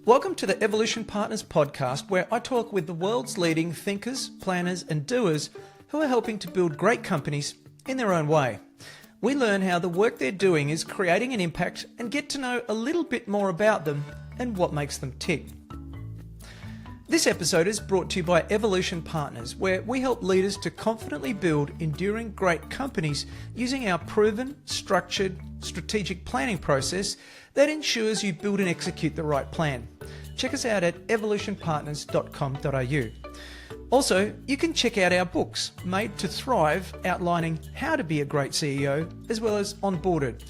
Welcome to the Evolution Partners podcast, where I talk with the world's leading thinkers, planners, and doers who are helping to build great companies in their own way. We learn how the work they're doing is creating an impact and get to know a little bit more about them and what makes them tick. This episode is brought to you by Evolution Partners, where we help leaders to confidently build enduring great companies using our proven, structured, strategic planning process that ensures you build and execute the right plan. Check us out at evolutionpartners.com.au. Also, you can check out our books, Made to Thrive, outlining how to be a great CEO, as well as Onboarded,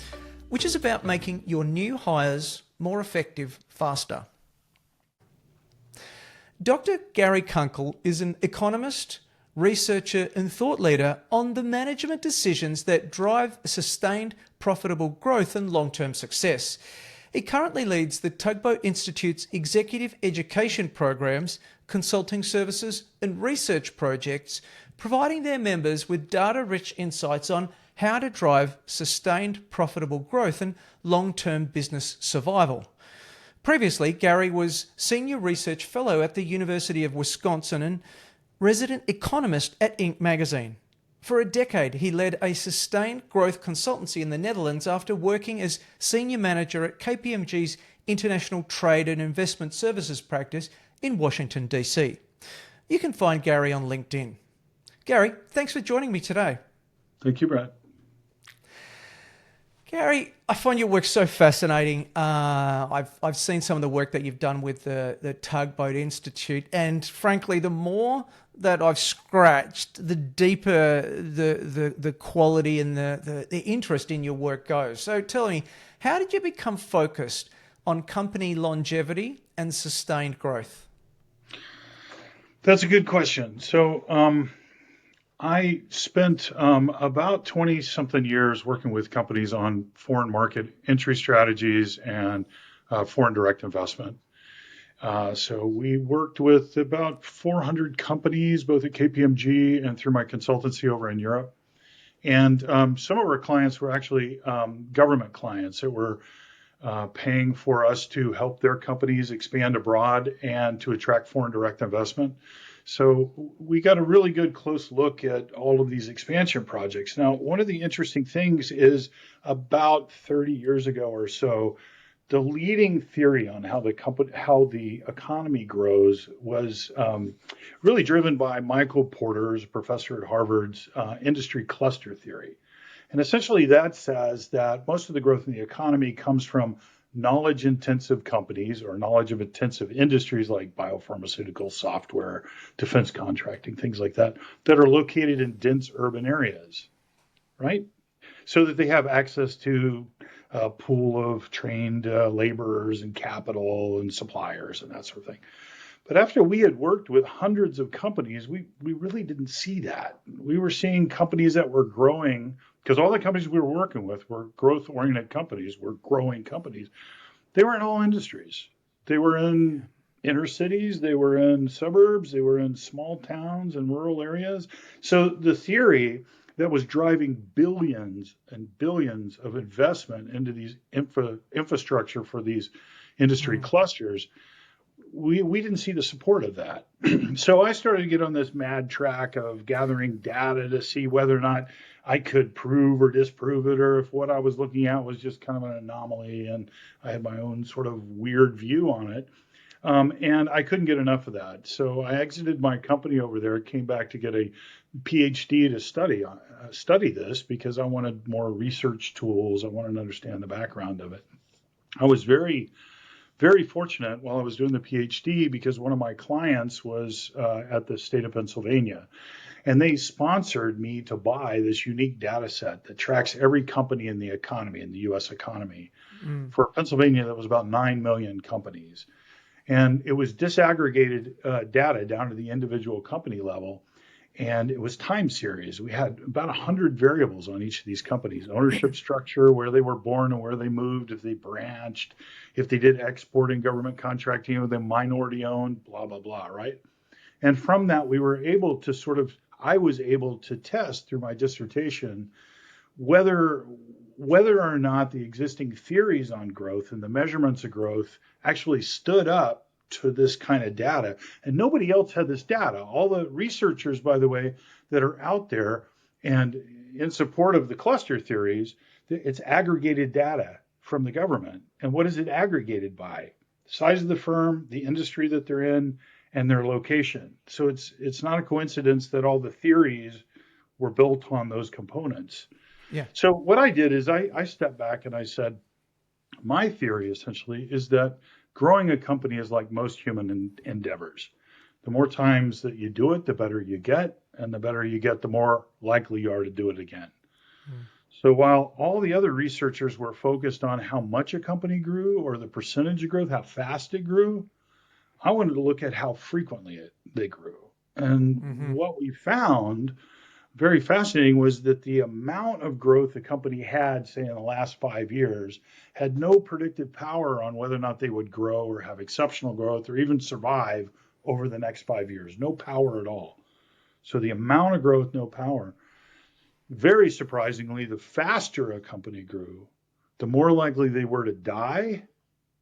which is about making your new hires more effective faster. Dr. Gary Kunkle is an economist, researcher, and thought leader on the management decisions that drive sustained, profitable growth and long-term success. He currently leads the Tugboat Institute's executive education programs, consulting services, and research projects, providing their members with data-rich insights on how to drive sustained, profitable growth and long-term business survival. Previously, Gary was Senior Research Fellow at the University of Wisconsin and resident economist at Inc. magazine. For a decade, he led a sustained growth consultancy in the Netherlands after working as Senior Manager at KPMG's International Trade and Investment Services practice in Washington, D.C. You can find Gary on LinkedIn. Gary, thanks for joining me today. Thank you, Brad. Gary, I find your work so fascinating. I've seen some of the work that you've done with the Tugboat Institute, and frankly, the more that I've scratched, the deeper the quality and the interest in your work goes. So tell me, how did you become focused on company longevity and sustained growth? That's a good question. So I spent about 20-something years working with companies on foreign market entry strategies and foreign direct investment. So we worked with about 400 companies, both at KPMG and through my consultancy over in Europe. And some of our clients were actually government clients that were paying for us to help their companies expand abroad and to attract foreign direct investment. So we got a really good close look at all of these expansion projects. Now, one of the interesting things is about 30 years ago or so, the leading theory on how the economy grows was really driven by Michael Porter's professor at Harvard's industry cluster theory. And essentially that says that most of the growth in the economy comes from knowledge-intensive companies or knowledge-intensive industries like biopharmaceutical, software, defense contracting, things like that, that are located in dense urban areas, right? So that they have access to a pool of trained laborers and capital and suppliers and that sort of thing. But after we had worked with hundreds of companies, we really didn't see that. We were seeing companies that were growing, because all the companies we were working with were growth-oriented companies, were growing companies. They were in all industries. They were in inner cities, they were in suburbs, they were in small towns and rural areas. So the theory that was driving billions and billions of investment into these infrastructure for these industry clusters, we didn't see the support of that. So I started to get on this mad track of gathering data to see whether or not I could prove or disprove it, or if what I was looking at was just kind of an anomaly and I had my own sort of weird view on it. And I couldn't get enough of that. So I exited my company over there, came back to get a PhD to study this because I wanted more research tools. I wanted to understand the background of it. I was very fortunate while I was doing the PhD because one of my clients was at the state of Pennsylvania, and they sponsored me to buy this unique data set that tracks every company in the economy, in the U.S. economy. For Pennsylvania, that was about 9 million companies. And it was disaggregated data down to the individual company level. And it was time series. We had about 100 variables on each of these companies: ownership structure, where they were born and where they moved, if they branched, if they did exporting, government contracting, or they minority owned, blah, blah, blah, right? And from that, I was able to test through my dissertation whether whether or not the existing theories on growth and the measurements of growth actually stood up to this kind of data. And nobody else had this data. All the researchers, by the way, that are out there and in support of the cluster theories, it's aggregated data from the government. And what is it aggregated by? The size of the firm, the industry that they're in, and their location. So it's not a coincidence that all the theories were built on those components. Yeah. So what I did is I stepped back and I said, my theory essentially is that growing a company is like most human endeavors. The more times that you do it, the better you get. And the better you get, the more likely you are to do it again. Mm. So while all the other researchers were focused on how much a company grew or the percentage of growth, how fast it grew, I wanted to look at how frequently they grew. And Mm-hmm. what we found very fascinating was that the amount of growth the company had, say, in the last 5 years, had no predictive power on whether or not they would grow or have exceptional growth or even survive over the next 5 years. No power at all. So the amount of growth, no power. Very surprisingly, the faster a company grew, the more likely they were to die,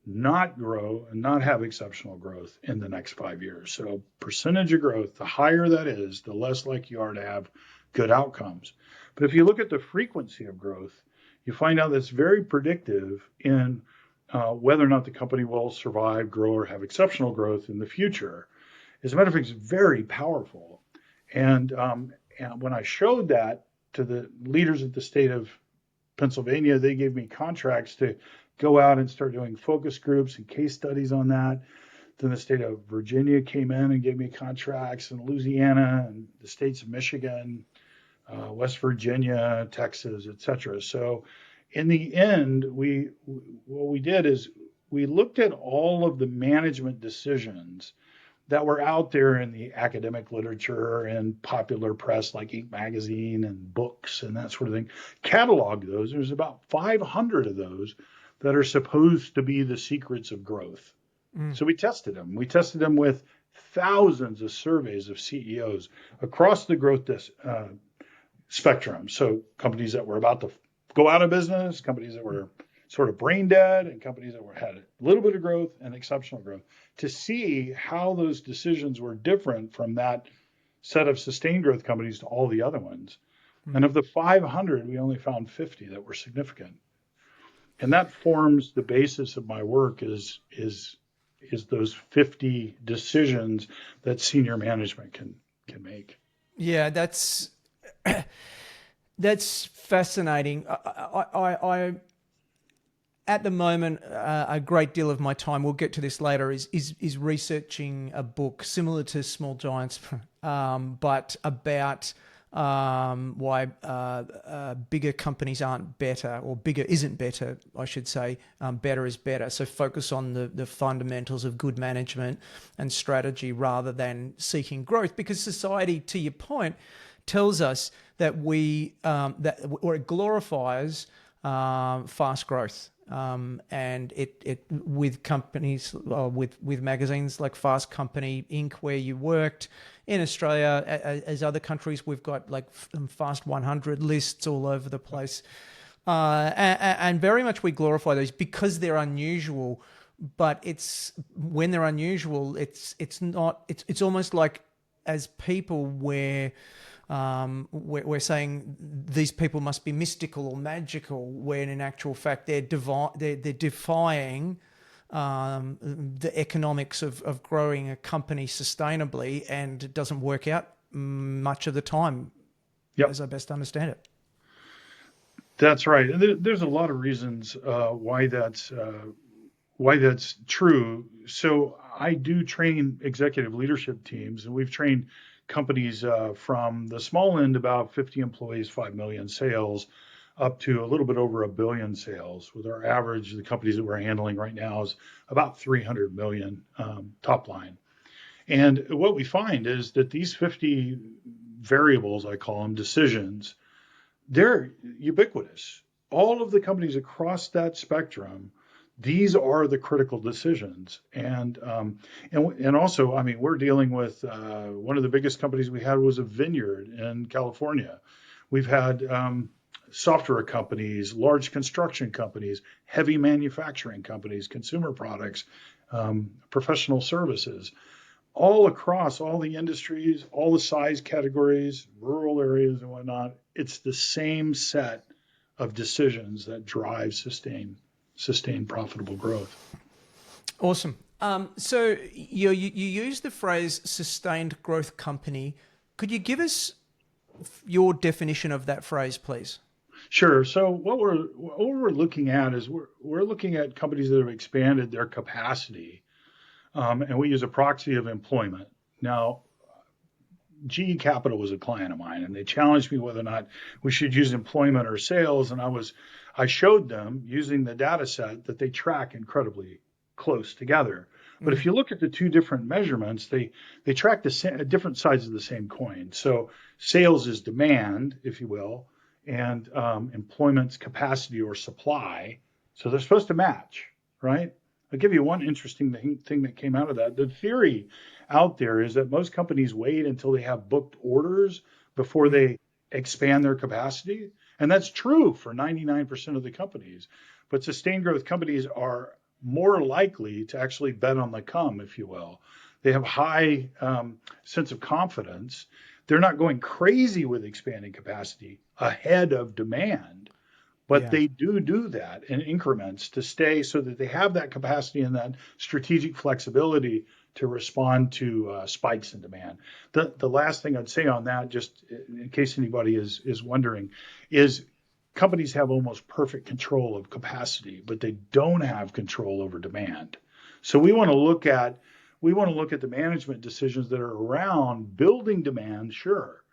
not grow, and not have exceptional growth in the next 5 years. So percentage of growth, the higher that is, the less likely you are to have good outcomes. But if you look at the frequency of growth, you find out that's very predictive in whether or not the company will survive, grow, or have exceptional growth in the future. As a matter of fact, it's very powerful. And when I showed that to the leaders of the state of Pennsylvania, they gave me contracts to go out and start doing focus groups and case studies on that. Then the state of Virginia came in and gave me contracts, and Louisiana and the states of Michigan, West Virginia, Texas, et cetera. So in the end, what we did is we looked at all of the management decisions that were out there in the academic literature and popular press like Inc. magazine and books and that sort of thing, cataloged those. There's about 500 of those that are supposed to be the secrets of growth. Mm. So we tested them. We tested them with thousands of surveys of CEOs across the growth spectrum. So companies that were about to go out of business, companies that were sort of brain dead, and companies that had a little bit of growth and exceptional growth, to see how those decisions were different from that set of sustained growth companies to all the other ones. Mm. And of the 500, we only found 50 that were significant. And that forms the basis of my work is those 50 decisions that senior management can make. Yeah, that's fascinating. I at the moment, a great deal of my time, we'll get to this later, is researching a book similar to Small Giants, but about why bigger companies aren't better, or bigger isn't better, I should say. Better is better. So focus on the fundamentals of good management and strategy rather than seeking growth, because society, to your point, tells us that it glorifies fast growth. And it with companies, with magazines like Fast Company Inc., where you worked in Australia, as other countries, we've got like Fast 100 lists all over the place, and very much we glorify those because they're unusual. But when they're unusual, it's almost like, as people, we're saying these people must be mystical or magical, when in actual fact they're defying the economics of growing a company sustainably, and it doesn't work out much of the time, Yep. as I best understand it. That's right. And there's a lot of reasons why that's true. So I do train executive leadership teams, and we've trained companies from the small end, about 50 employees, 5 million sales, up to a little bit over 1 billion sales. With our average, the companies that we're handling right now is about 300 million top line. And what we find is that these 50 variables, I call them decisions, they're ubiquitous. All of the companies across that spectrum, these are the critical decisions. And also, I mean, we're dealing with one of the biggest companies we had was a vineyard in California. We've had software companies, large construction companies, heavy manufacturing companies, consumer products, professional services, all across all the industries, all the size categories, rural areas and whatnot. It's the same set of decisions that drive sustained profitable growth. Awesome. So you use the phrase sustained growth company. Could you give us your definition of that phrase, please? Sure. So what we're looking at is we're looking at companies that have expanded their capacity, and we use a proxy of employment. Now, GE Capital was a client of mine, and they challenged me whether or not we should use employment or sales, and I showed them using the data set that they track incredibly close together. But if you look at the two different measurements, they track different sides of the same coin. So sales is demand, if you will, and employment's capacity or supply. So they're supposed to match, right? I'll give you one interesting thing that came out of that. The theory out there is that most companies wait until they have booked orders before they expand their capacity. And that's true for 99% of the companies. But sustained growth companies are more likely to actually bet on the come, if you will. They have high sense of confidence. They're not going crazy with expanding capacity ahead of demand, but they do that in increments to stay so that they have that capacity and that strategic flexibility to respond to spikes in demand. The last thing I'd say on that, just in case anybody is wondering, is companies have almost perfect control of capacity, but they don't have control over demand. So we want to look at the management decisions that are around building demand, sure,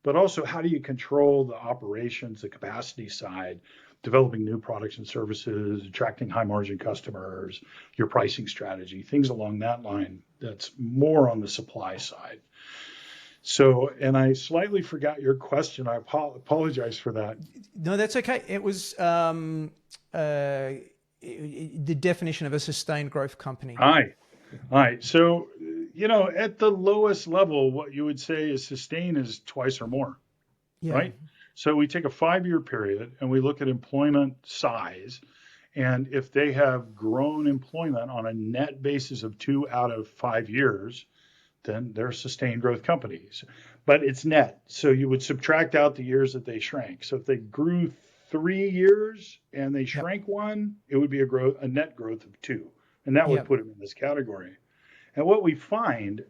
but also how do you control the operations, the capacity side, developing new products and services, attracting high margin customers, your pricing strategy, things along that line. That's more on the supply side. So, and I slightly forgot your question. I apologize for that. No, that's okay. It was the definition of a sustained growth company. All right. So, at the lowest level, what you would say is sustain is twice or more, right? So we take a 5-year period and we look at employment size. And if they have grown employment on a net basis of 2 out of 5 years, then they're sustained growth companies. But it's net. So you would subtract out the years that they shrank. So if they grew 3 years and they shrank 1, it would be a net growth of 2. And that would put them in this category. And what we find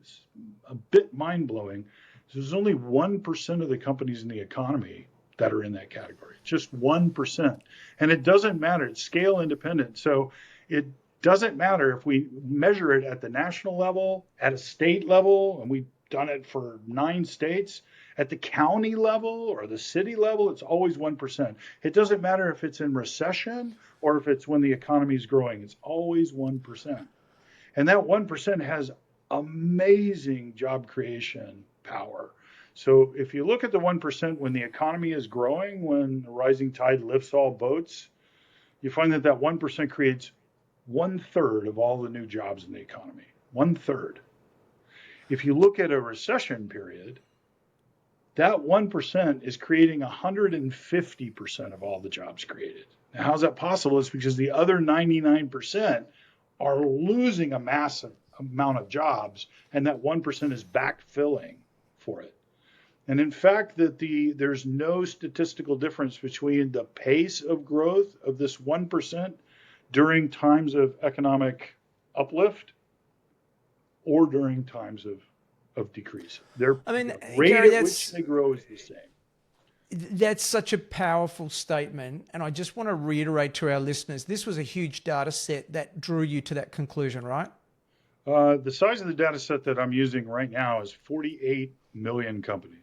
is a bit mind-blowing. There's only 1% of the companies in the economy that are in that category, just 1%. And it doesn't matter. It's scale independent. So it doesn't matter if we measure it at the national level, at a state level, and we've done it for 9 states, at the county level or the city level, it's always 1%. It doesn't matter if it's in recession or if it's when the economy is growing. It's always 1%. And that 1% has amazing job creation power. So if you look at the 1% when the economy is growing, when the rising tide lifts all boats, you find that 1% creates 1/3 of all the new jobs in the economy. 1/3. If you look at a recession period, that 1% is creating 150% of all the jobs created. Now, how's that possible? It's because the other 99% are losing a massive amount of jobs, and that 1% is backfilling for it. And in fact, there's no statistical difference between the pace of growth of this 1% during times of economic uplift or during times of decrease. The rate Gary, at which they grow is the same. That's such a powerful statement. And I just want to reiterate to our listeners, this was a huge data set that drew you to that conclusion, right? The size of the data set that I'm using right now is 48 million companies.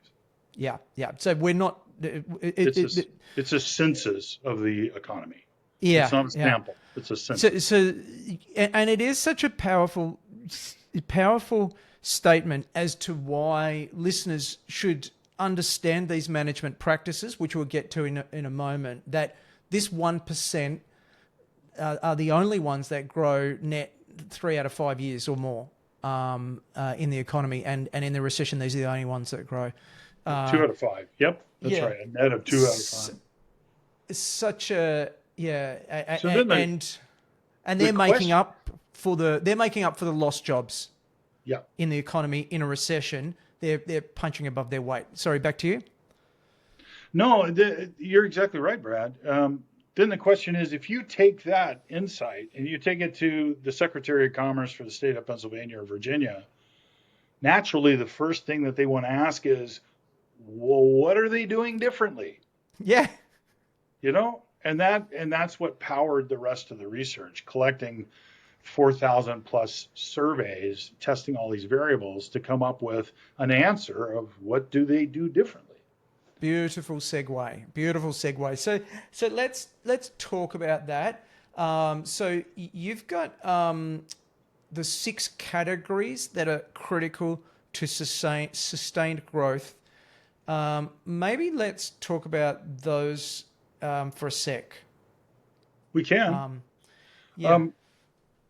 Yeah. So we're not... It's a census of the economy. Yeah. It's not a sample. It's a census. And it is such a powerful statement as to why listeners should understand these management practices, which we'll get to in a moment, that this 1% are the only ones that grow net 3 out of 5 years or more in the economy. And in the recession, these are the only ones that grow. 2 out of 5. Yep. That's Yeah. right. A net of 2 out of 5. Such a yeah, So then and the question, they're making up for the lost jobs yeah. in the economy in a recession. They're punching above their weight. Sorry, back to you. No, you're exactly right, Brad. Then the question is, if you take that insight and you take it to the Secretary of Commerce for the state of Pennsylvania or Virginia, naturally the first thing that they want to ask is, well, what are they doing differently? Yeah, You know, and that's what powered the rest of the research, collecting 4,000 plus surveys, testing all these variables to come up with an answer of what do they do differently. beautiful segue. Beautiful segue. So let's talk about that. So you've got the 6 categories that are critical to sustained growth. Maybe let's talk about those for a sec. We can. Um, yeah, Um,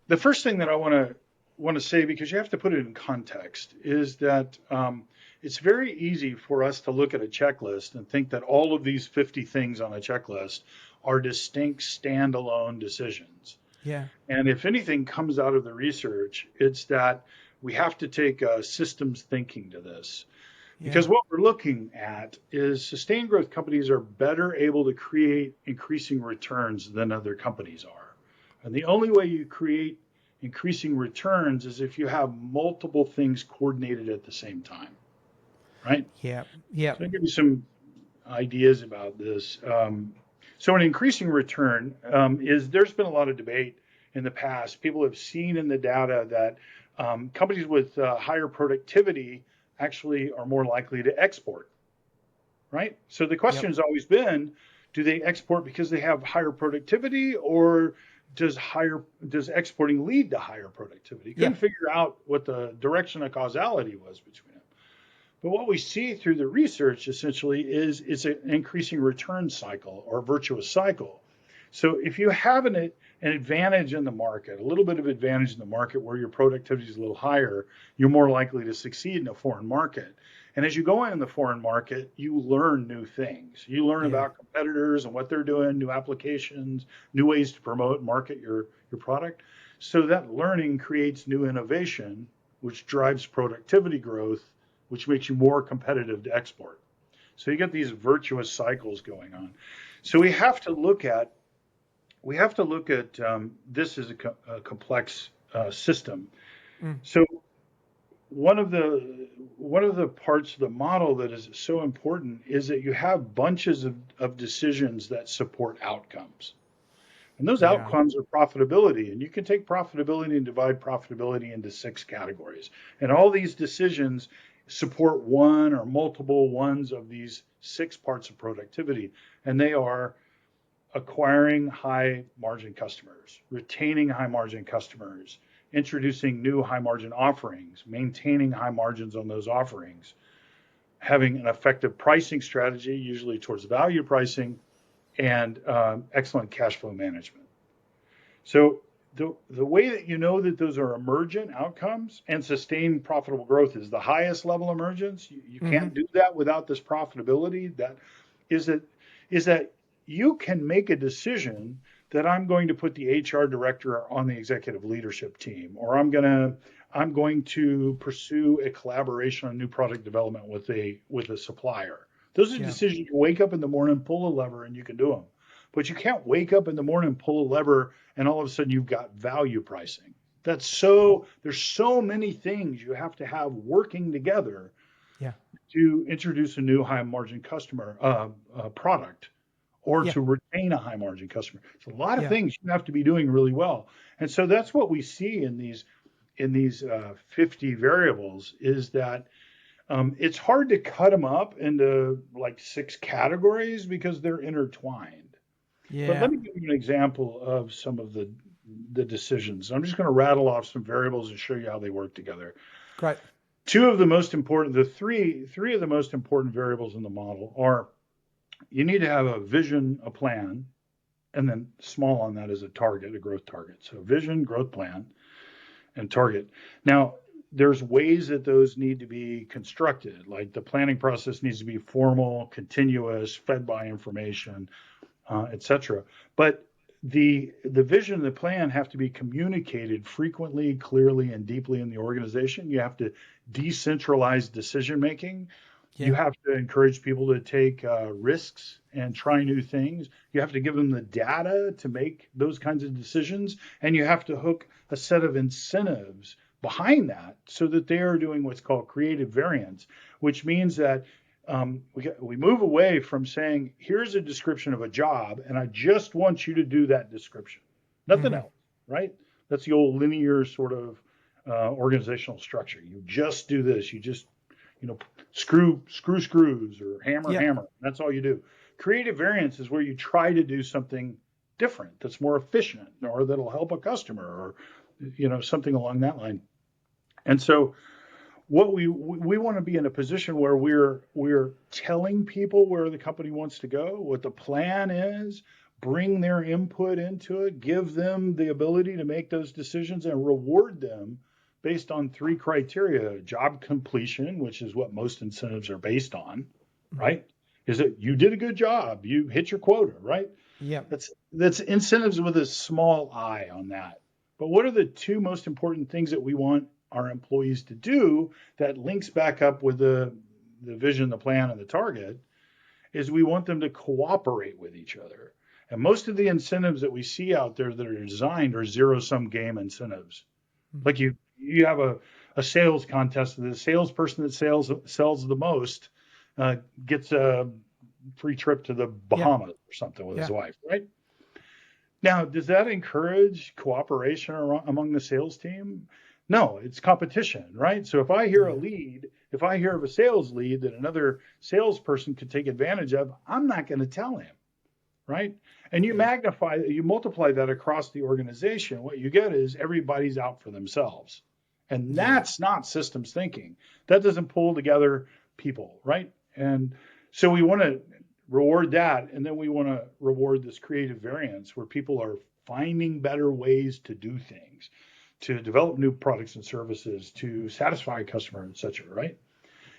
the first thing that I want to say, because you have to put it in context, is that it's very easy for us to look at a checklist and think that all of these 50 things on a checklist are distinct standalone decisions. yeah, And if anything comes out of the research, it's that we have to take systems thinking to this. yeah, Because what we're looking at is sustained growth companies are better able to create increasing returns than other companies are. And the only way you create increasing returns is if you have multiple things coordinated at the same time, right? yeah, yeah, So I'll give you some ideas about this. So an increasing return is there's been a lot of debate in the past. People have seen in the data that companies with higher productivity actually are more likely to export, right? So the question yep, has always been, do they export because they have higher productivity, or does exporting lead to higher productivity? yeah, Couldn't figure out what the direction of causality was between them. But what we see through the research essentially is it's an increasing return cycle or virtuous cycle. So if you have an advantage in the market, a little bit of advantage in the market where your productivity is a little higher, you're more likely to succeed in a foreign market. And as you go in the foreign market, you learn new things. You learn yeah, about competitors and what they're doing, new applications, new ways to promote and market your product. So that learning creates new innovation, which drives productivity growth, which makes you more competitive to export. So you get these virtuous cycles going on. So we have to look at this as a complex system. mm, So one of the parts of the model that is so important is that you have bunches of decisions that support outcomes. And those yeah, outcomes are profitability. And you can take profitability and divide profitability into 6 categories. And all these decisions support one or multiple ones of these 6 parts of productivity. And they are acquiring high margin customers, retaining high margin customers, introducing new high margin offerings, maintaining high margins on those offerings, having an effective pricing strategy, usually towards value pricing, and excellent cash flow management. So the way that you know that those are emergent outcomes and sustained profitable growth is the highest level emergence. You mm-hmm, can't do that without this profitability. That is that is that you can make a decision that I'm going to put the HR director on the executive leadership team, or I'm going to pursue a collaboration on new product development with a supplier. Those are yeah, decisions you wake up in the morning, pull a lever, and you can do them. But you can't wake up in the morning, pull a lever, and all of a sudden you've got value pricing. There's so many things you have to have working together yeah, to introduce a new high margin customer product or yeah, to retain a high margin customer. It's a lot of yeah, things you have to be doing really well. And so that's what we see in these 50 variables is that it's hard to cut them up into like 6 categories because they're intertwined. But yeah. let me give you an example of some of the decisions. I'm just going to rattle off some variables and show you how they work together. Great. The three of the most important variables in the model are you need to have a vision, a plan, and then small on that is a target, a growth target. So vision, growth plan, and target. Now, there's ways that those need to be constructed. Like the planning process needs to be formal, continuous, fed by information, etc. But the vision and the plan have to be communicated frequently, clearly, and deeply in the organization. You have to decentralize decision making. You Yeah. have to encourage people to take risks and try new things. You have to give them the data to make those kinds of decisions, and you have to hook a set of incentives behind that so that they are doing what's called creative variance, which means that we move away from saying, here's a description of a job, and I just want you to do that description, nothing Hmm. else, right? That's the old linear sort of organizational structure. You just do this. You just, you know, screws or Yeah. hammer. That's all you do. Creative variance is where you try to do something different that's more efficient or that'll help a customer or, something along that line. And so what we want to be in a position where we're telling people where the company wants to go, what the plan is, bring their input into it, give them the ability to make those decisions and reward them based on three criteria: job completion, which is what most incentives are based on, right? Is it you did a good job, you hit your quota, right? Yeah. That's incentives with a small I on that. But what are the two most important things that we want our employees to do that links back up with the vision, the plan, and the target? Is we want them to cooperate with each other. And most of the incentives that we see out there that are designed are zero sum game incentives. Like you have a sales contest, and the salesperson that sells the most gets a free trip to the Yeah. Bahamas or something with his Yeah. wife, right? Now, does that encourage cooperation among the sales team? No, it's competition, right? So Yeah. if I hear of a sales lead that another salesperson could take advantage of, I'm not going to tell him, right? And Yeah. you multiply that across the organization. What you get is everybody's out for themselves. And Yeah. that's not systems thinking. That doesn't pull together people, right? And so we want to reward that. And then we want to reward this creative variance where people are finding better ways to do things, to develop new products and services, to satisfy a customer, et cetera, right?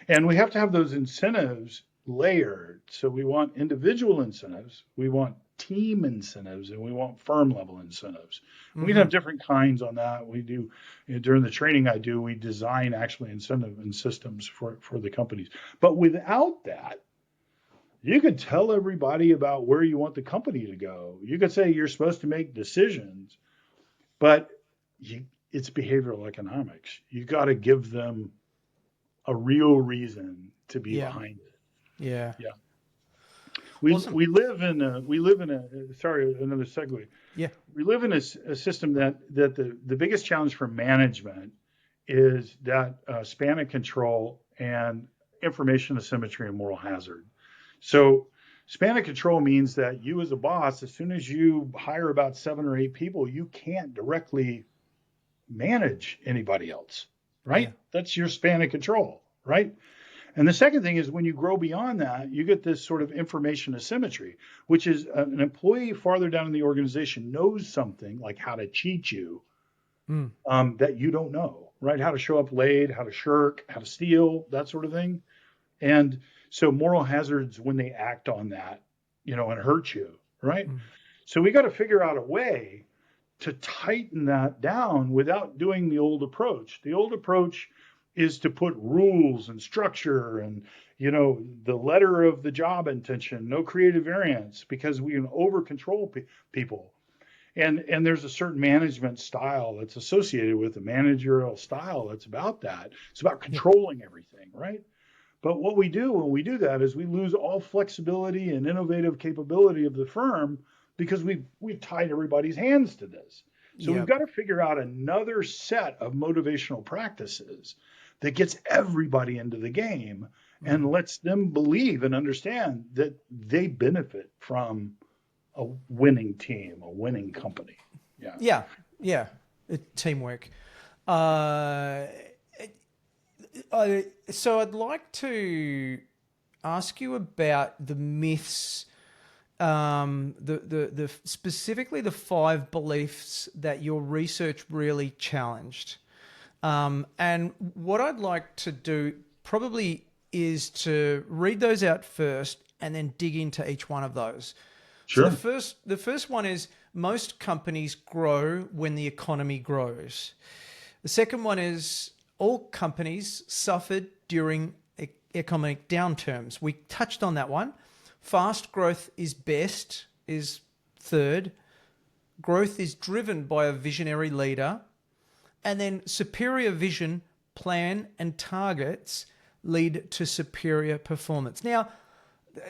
And we have to have those incentives layered. So we want individual incentives, we want team incentives, and we want firm level incentives. We can Hmm. have different kinds on that. We do, during the training I do, we design actually incentive and systems for the companies. But without that, you could tell everybody about where you want the company to go. You could say you're supposed to make decisions, but it's behavioral economics. You got to give them a real reason to be Yeah. behind it. Yeah. Yeah. We Awesome. we live in a sorry, another segue. Yeah. We live in a system that the biggest challenge for management is that span of control and information asymmetry and moral hazard. So span of control means that you as a boss, as soon as you hire about 7 or 8 people, you can't directly manage anybody else, Yeah. right? That's your span of control, right? And the second thing is when you grow beyond that, you get this sort of information asymmetry, which is an employee farther down in the organization knows something like how to cheat you Mm. that you don't know, right? How to show up late, how to shirk, how to steal, that sort of thing. And so moral hazards when they act on that, and hurt you, right? Mm. So we got to figure out a way to tighten that down without doing the old approach. The old approach is to put rules and structure and the letter of the job intention, no creative variance, because we can over control people. And there's a certain management style that's associated with the managerial style that's about that. It's about Yeah. controlling everything, right? But what we do when we do that is we lose all flexibility and innovative capability of the firm because we've tied everybody's hands to this. So we've Yeah. got to figure out another set of motivational practices that gets everybody into the game and Mm. lets them believe and understand that they benefit from a winning team, a winning company. Yeah. Yeah. Yeah. Teamwork. Uh, so I'd like to ask you about the myths, the specifically the 5 beliefs that your research really challenged. And what I'd like to do probably is to read those out first and then dig into each one of those. So Sure. the first one is most companies grow when the economy grows. The second one is all companies suffered during economic downturns. We touched on that one. Fast growth is best is third. Growth is driven by a visionary leader. And then superior vision, plan, and targets lead to superior performance. Now,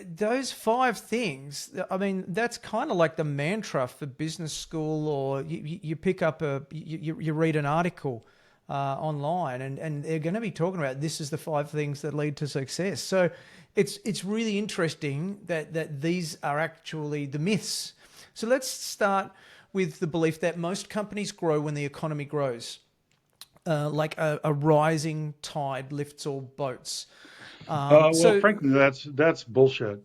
those 5 things, I mean, that's kind of like the mantra for business school, or you pick up you read an article online, and they're going to be talking about this is the 5 things that lead to success. So it's really interesting that these are actually the myths. So let's start with the belief that most companies grow when the economy grows. Like a rising tide lifts all boats. Well, frankly, that's bullshit.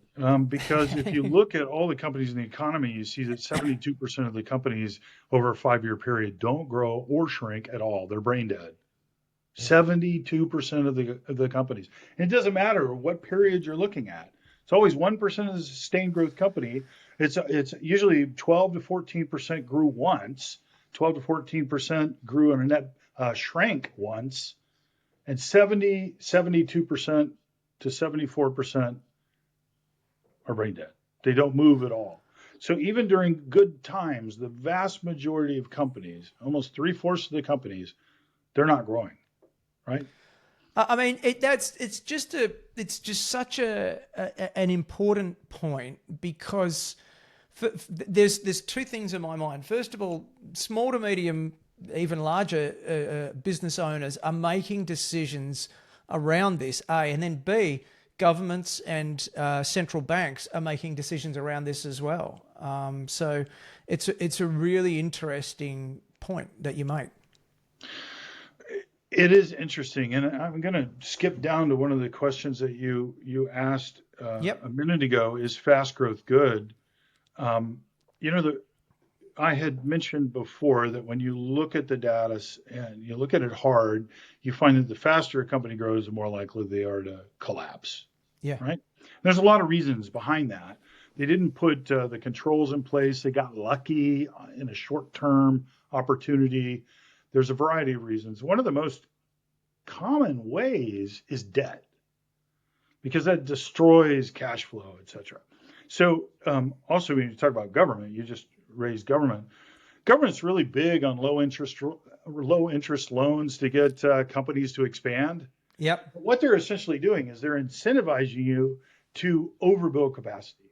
Because if you look at all the companies in the economy, you see that 72% of the companies over a 5-year period don't grow or shrink at all. They're brain dead. 72% of the companies. And it doesn't matter what period you're looking at. It's always 1% of the sustained growth company. It's usually 12 to 14% grew once, 12 to 14% grew in a net shrank once, and 72% to 74% are brain dead. They don't move at all. So even during good times, the vast majority of companies, almost 3/4 of the companies, they're not growing, right? I mean, it's just such an important point, because there's 2 things in my mind. First of all, small to medium, even larger business owners are making decisions around this, A, and then B, governments and central banks are making decisions around this as well. So it's a really interesting point that you make. It is interesting, and I'm going to skip down to one of the questions that you asked Yep. a minute ago. Is fast growth good? Um, you know, I had mentioned before that when you look at the data and you look at it hard, you find that the faster a company grows, the more likely they are to collapse. Yeah. Right? There's a lot of reasons behind that. They didn't put the controls in place. They got lucky in a short-term opportunity. There's a variety of reasons. One of the most common ways is debt, because that destroys cash flow, et cetera. So also when you talk about government, you just raised government. Government's really big on low interest loans to get companies to expand. Yep. What they're essentially doing is they're incentivizing you to overbuild capacity,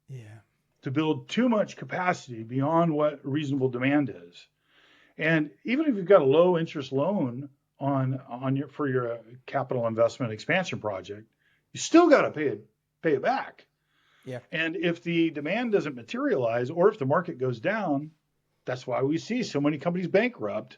Yeah. to build too much capacity beyond what reasonable demand is. And even if you've got a low interest loan for your capital investment expansion project, you still got to pay it back. Yeah. And if the demand doesn't materialize, or if the market goes down, that's why we see so many companies bankrupt.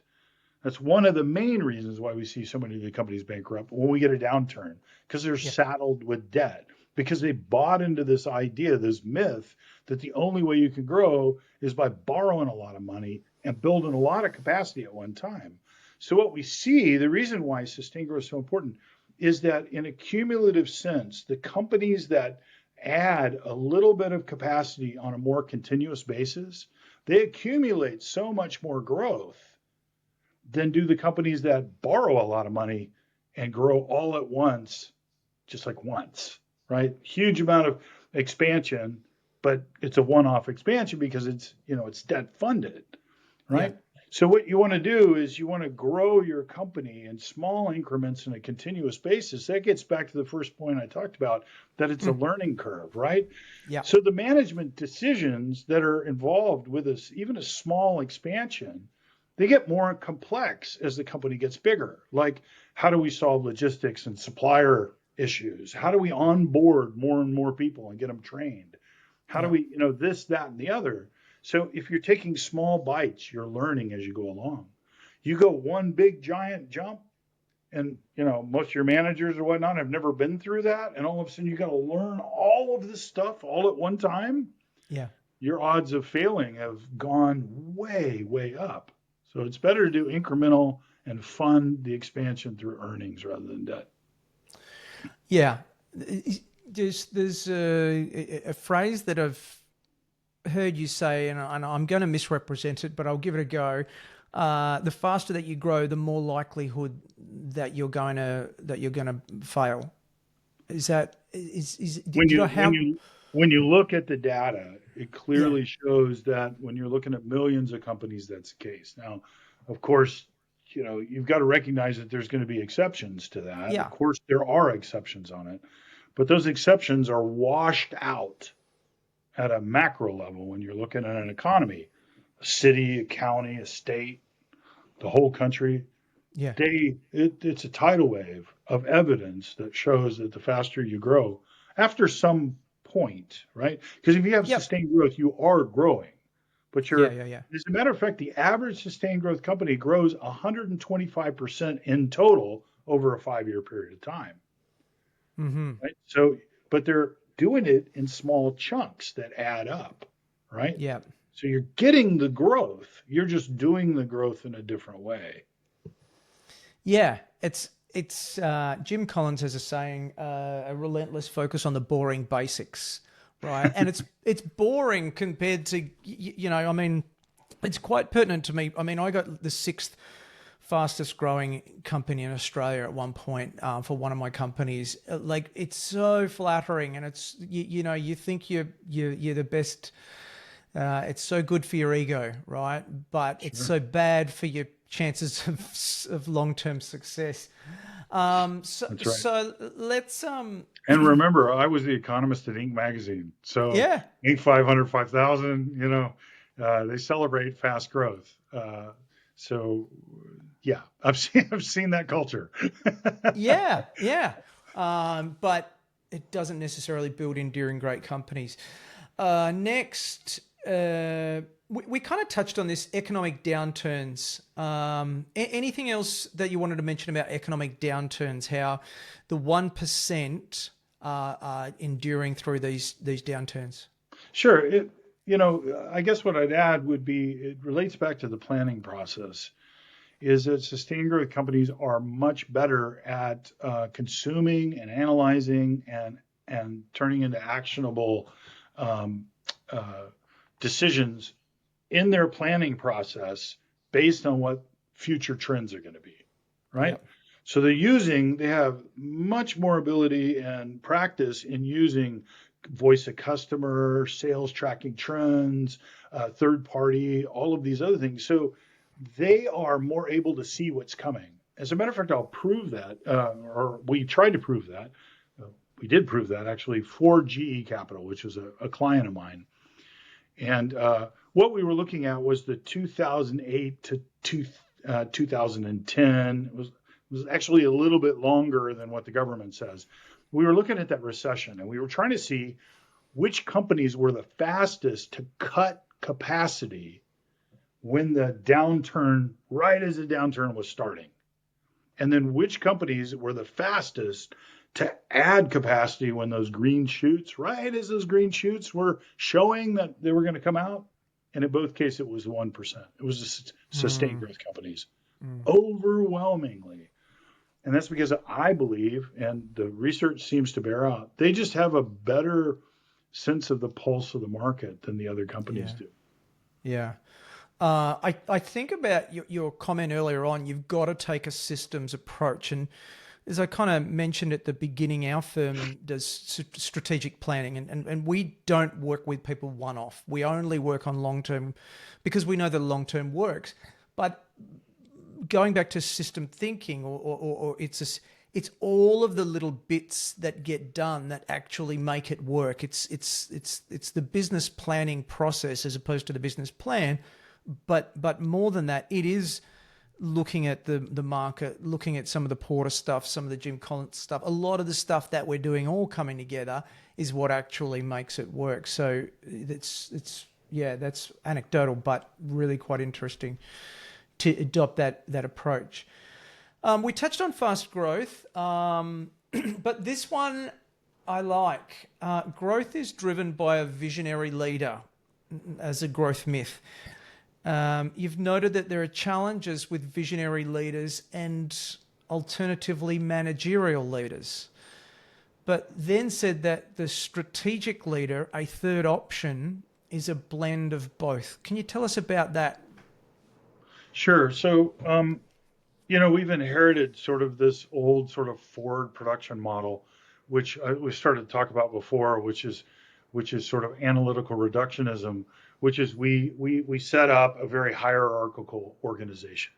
That's one of the main reasons why we see so many of the companies bankrupt when we get a downturn, because they're saddled with debt, because they bought into this idea, this myth, that the only way you can grow is by borrowing a lot of money and building a lot of capacity at one time. So what we see, the reason why sustained growth is so important, is that in a cumulative sense, the companies that add a little bit of capacity on a more continuous basis, they accumulate so much more growth than do the companies that borrow a lot of money and grow all at once, just like once, right? Huge amount of expansion, but it's a one-off expansion because it's debt funded, right? Yeah. So what you want to do is you want to grow your company in small increments on a continuous basis. That gets back to the first point I talked about, that it's a learning curve, right? Yeah. So the management decisions that are involved with this, even a small expansion, they get more complex as the company gets bigger. Like, how do we solve logistics and supplier issues? How do we onboard more and more people and get them trained? How do we, this, that, and the other? So if you're taking small bites, you're learning as you go along. You go one big giant jump, and most of your managers or whatnot have never been through that, and all of a sudden you got to learn all of this stuff all at one time. Yeah. Your odds of failing have gone way, way up. So it's better to do incremental and fund the expansion through earnings rather than debt. Yeah. There's a phrase that I've heard you say, and I'm going to misrepresent it, but I'll give it a go. The faster that you grow, the more likelihood that you're going to fail. Is that When you look at the data, it clearly shows that when you're looking at millions of companies, that's the case. Now, of course, you've got to recognize that there's going to be exceptions to that. Yeah. Of course, there are exceptions on it, but those exceptions are washed out at a macro level when you're looking at an economy, a city, a county, a state, the whole country. Yeah. It's a tidal wave of evidence that shows that the faster you grow, after some point, right? Because if you have sustained growth, you are growing. But as a matter of fact, the average sustained growth company grows 125% in total over a 5-year period of time. Mm-hmm. Right? So, but they're doing it in small chunks that add up, right? Yeah. So you're getting the growth. You're just doing the growth in a different way. Yeah, it's Jim Collins has a saying, a relentless focus on the boring basics, right? And it's boring compared to, I mean, it's quite pertinent to me. I mean, I got the 6th fastest growing company in Australia at one point for one of my companies. Like, it's so flattering, and it's you think you're the best. It's so good for your ego, right? But it's so bad for your chances of long-term success. That's right. So let's And remember, I was the economist at Inc. magazine. So Inc. 500, 5,000, they celebrate fast growth. So yeah, I've seen that culture. yeah. But it doesn't necessarily build enduring great companies. Next, we kind of touched on this, economic downturns. Anything else that you wanted to mention about economic downturns, how the 1% are enduring through these downturns? Sure. I guess what I'd add would be, it relates back to the planning process, is that sustained growth companies are much better at consuming and analyzing and turning into actionable decisions in their planning process based on what future trends are going to be, right? Yep. So they have much more ability and practice in using voice of customer, sales tracking trends, third party, all of these other things. So they are more able to see what's coming. As a matter of fact, I'll prove that, or we tried to prove that. We did prove that actually for GE Capital, which was a client of mine. And what we were looking at was the 2008 to 2010. It was actually a little bit longer than what the government says. We were looking at that recession, and we were trying to see which companies were the fastest to cut capacity when the downturn, right as the downturn was starting. And then which companies were the fastest to add capacity when those green shoots, right as those green shoots were showing that they were going to come out. And in both cases, it was 1%. It was the sustained growth companies, overwhelmingly. And that's because I believe, and the research seems to bear out, they just have a better sense of the pulse of the market than the other companies do. Yeah. I think about your comment earlier on, you've got to take a systems approach. And as I kind of mentioned at the beginning, our firm does strategic planning, and we don't work with people one-off. We only work on long-term because we know that long-term works. But going back to system thinking, or it's all of the little bits that get done that actually make it work. It's the business planning process as opposed to the business plan. But more than that, it is looking at the market, looking at some of the Porter stuff, some of the Jim Collins stuff. A lot of the stuff that we're doing all coming together is what actually makes it work. So that's anecdotal, but really quite interesting to adopt that approach. We touched on fast growth, but this one I like. Growth is driven by a visionary leader as a growth myth. You've noted that there are challenges with visionary leaders and alternatively managerial leaders, but then said that the strategic leader, a third option, is a blend of both. Can you tell us about that? Sure. So, we've inherited sort of this old sort of Ford production model, which we started to talk about before, which is sort of analytical reductionism, which is we set up a very hierarchical organization,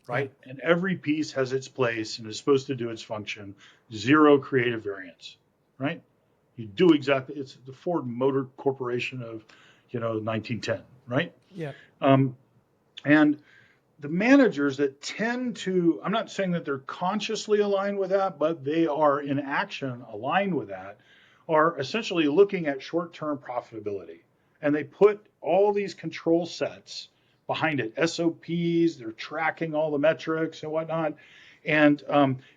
Yeah. right? And every piece has its place and is supposed to do its function. Zero creative variance, right? You do exactly. It's the Ford Motor Corporation of 1910, right? Yeah. Um, and the managers that tend to, I'm not saying that they're consciously aligned with that, but they are in action aligned with that, are essentially looking at short term profitability. And they put all these control sets behind it, SOPs, they're tracking all the metrics and whatnot. And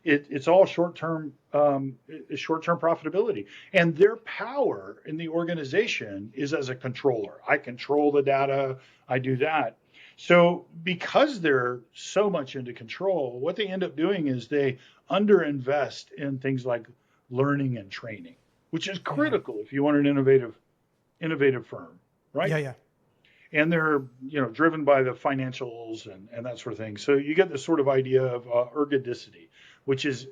it's all short-term profitability. And their power in the organization is as a controller. I control the data. I do that. So because they're so much into control, what they end up doing is they underinvest in things like learning and training, which is Yeah. critical if you want an innovative firm, right? Yeah. Yeah. And they're driven by the financials and that sort of thing. So you get this sort of idea of ergodicity, which is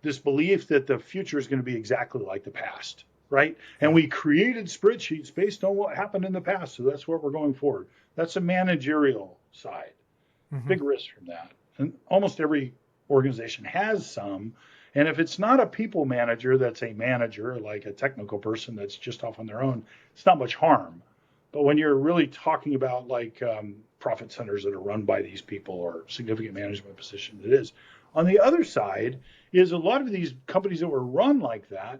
this belief that the future is going to be exactly like the past, right? And Yeah. we created spreadsheets based on what happened in the past, so that's what we're going forward. That's a managerial side. Mm-hmm. Big risk from that, and almost every organization has some. And if it's not a people manager that's a manager, like a technical person that's just off on their own, it's not much harm. But when you're really talking about like profit centers that are run by these people or significant management positions, it is. On the other side is a lot of these companies that were run like that,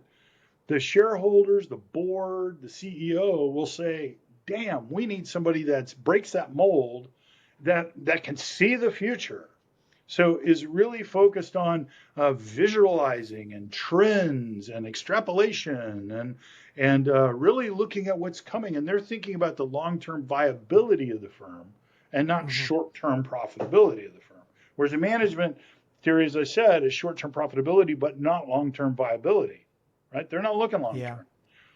the shareholders, the board, the CEO will say, damn, we need somebody that breaks that mold, that can see the future. So is really focused on visualizing and trends and extrapolation and really looking at what's coming. And they're thinking about the long-term viability of the firm and not Mm-hmm. short-term profitability of the firm. Whereas the management theory, as I said, is short-term profitability but not long-term viability. Right? They're not looking Yeah. long-term.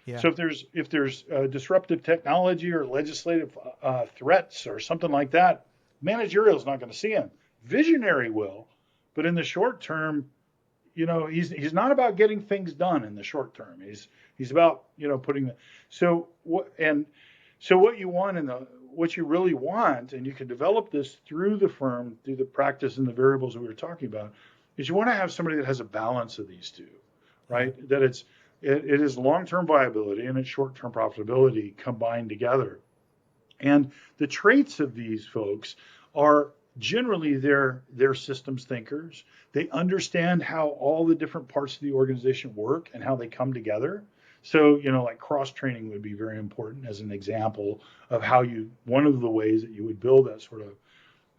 Yeah. So if there's disruptive technology or legislative threats or something like that, managerial is not going to see them. Visionary will, but in the short term, he's not about getting things done in the short term. He's about putting the so what you want what you really want, and you can develop this through the firm through the practice and the variables that we were talking about, is you want to have somebody that has a balance of these two, Yeah. right? That it is long-term viability and it's short-term profitability combined together. And the traits of these folks are generally they're systems thinkers. They understand how all the different parts of the organization work and how they come together. So, like cross training would be very important as an example of one of the ways that you would build that sort